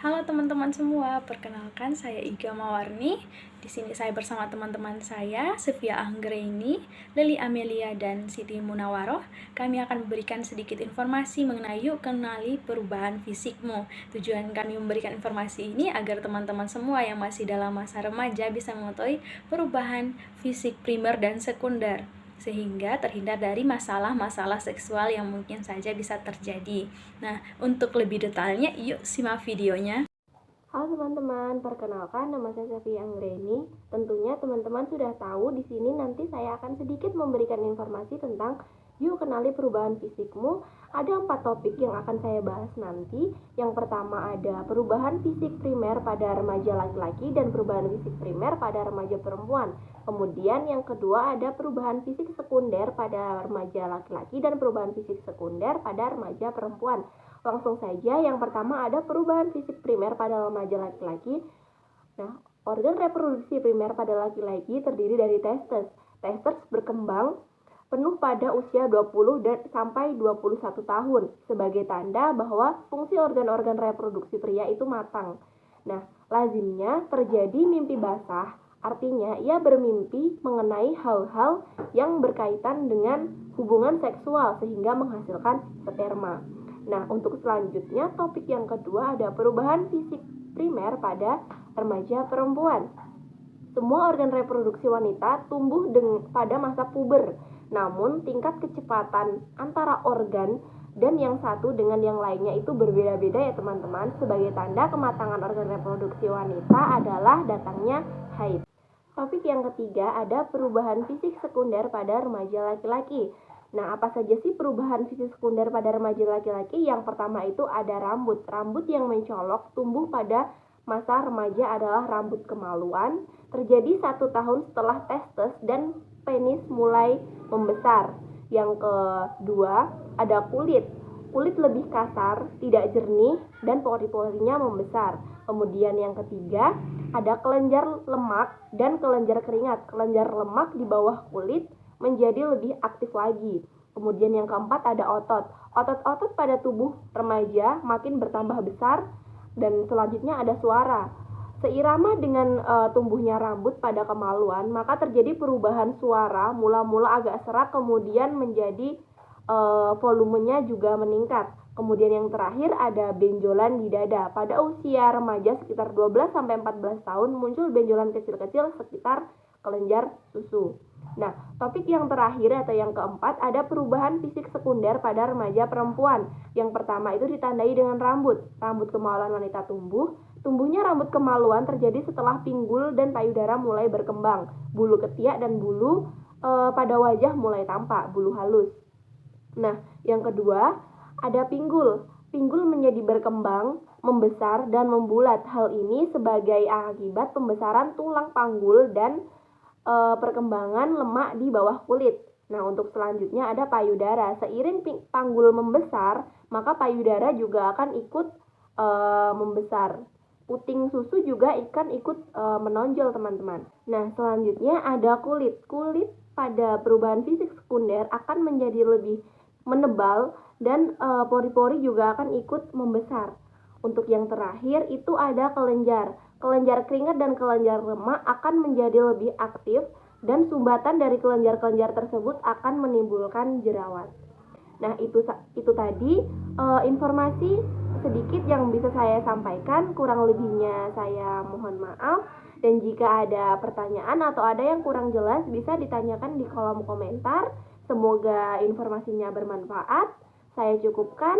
Halo teman-teman semua, perkenalkan saya Iga Mawarni. Di sini saya bersama teman-teman saya, Sofia Anggraini, Leli Amelia, dan Siti Munawaroh. Kami akan memberikan sedikit informasi mengenai yuk kenali perubahan fisikmu. Tujuan kami memberikan informasi ini agar teman-teman semua yang masih dalam masa remaja bisa mengetahui perubahan fisik primer dan sekunder, sehingga terhindar dari masalah-masalah seksual yang mungkin saja bisa terjadi. Nah, untuk lebih detailnya, yuk simak videonya. Halo teman-teman, perkenalkan nama saya Sofia Anggraini. Tentunya teman-teman sudah tahu di sini nanti saya akan sedikit memberikan informasi tentang yuk kenali perubahan fisikmu. Ada 4 topik yang akan saya bahas nanti. Yang pertama ada perubahan fisik primer pada remaja laki-laki dan perubahan fisik primer pada remaja perempuan. Kemudian yang kedua ada perubahan fisik sekunder pada remaja laki-laki dan perubahan fisik sekunder pada remaja perempuan. Langsung saja, yang pertama ada perubahan fisik primer pada remaja laki-laki. Nah, organ reproduksi primer pada laki-laki terdiri dari testes. Testes berkembang penuh pada usia 20 dan sampai 21 tahun sebagai tanda bahwa fungsi organ-organ reproduksi pria itu matang. Nah, lazimnya terjadi mimpi basah, artinya ia bermimpi mengenai hal-hal yang berkaitan dengan hubungan seksual sehingga menghasilkan sperma. Nah, untuk selanjutnya topik yang kedua ada perubahan fisik primer pada remaja perempuan. Semua organ reproduksi wanita tumbuh pada masa puber, namun tingkat kecepatan antara organ dan yang satu dengan yang lainnya itu berbeda-beda ya teman-teman. Sebagai tanda kematangan organ reproduksi wanita adalah datangnya haid. Topik yang ketiga ada perubahan fisik sekunder pada remaja laki-laki. Nah, apa saja sih perubahan fisik sekunder pada remaja laki-laki? Yang pertama itu ada rambut. Rambut yang mencolok tumbuh pada masa remaja adalah rambut kemaluan. Terjadi 1 tahun setelah testes dan penis mulai membesar. Yang kedua ada kulit. Kulit lebih kasar, tidak jernih, dan pori-porinya membesar. Kemudian yang ketiga ada kelenjar lemak dan kelenjar keringat. Kelenjar lemak di bawah kulit menjadi lebih aktif lagi. Kemudian yang keempat ada otot. Otot-otot pada tubuh remaja makin bertambah besar. Dan selanjutnya ada suara. Seirama dengan tumbuhnya rambut pada kemaluan, maka terjadi perubahan suara, mula-mula agak serak, kemudian menjadi volumenya juga meningkat. Kemudian yang terakhir ada benjolan di dada. Pada usia remaja sekitar 12-14 tahun muncul benjolan kecil-kecil sekitar kelenjar susu. Nah, topik yang terakhir atau yang keempat ada perubahan fisik sekunder pada remaja perempuan. Yang pertama itu ditandai dengan rambut. Rambut kemaluan wanita tumbuh. Tumbuhnya rambut kemaluan terjadi setelah pinggul dan payudara mulai berkembang. Bulu ketiak dan bulu pada wajah mulai tampak, bulu halus. Nah, yang kedua ada pinggul. Pinggul menjadi berkembang, membesar, dan membulat. Hal ini sebagai akibat pembesaran tulang panggul dan perkembangan lemak di bawah kulit. Nah, untuk selanjutnya ada payudara. Seiring panggul membesar, maka payudara juga akan ikut membesar. Puting susu juga akan ikut menonjol, teman-teman. Nah, selanjutnya ada kulit. Kulit pada perubahan fisik sekunder akan menjadi lebih menebal dan pori-pori juga akan ikut membesar. Untuk yang terakhir itu ada kelenjar. Kelenjar keringat dan kelenjar lemak akan menjadi lebih aktif dan sumbatan dari kelenjar-kelenjar tersebut akan menimbulkan jerawat. Nah, itu tadi informasi sedikit yang bisa saya sampaikan. Kurang lebihnya saya mohon maaf. Dan jika ada pertanyaan atau ada yang kurang jelas bisa ditanyakan di kolom komentar. Semoga informasinya bermanfaat. Saya cukupkan.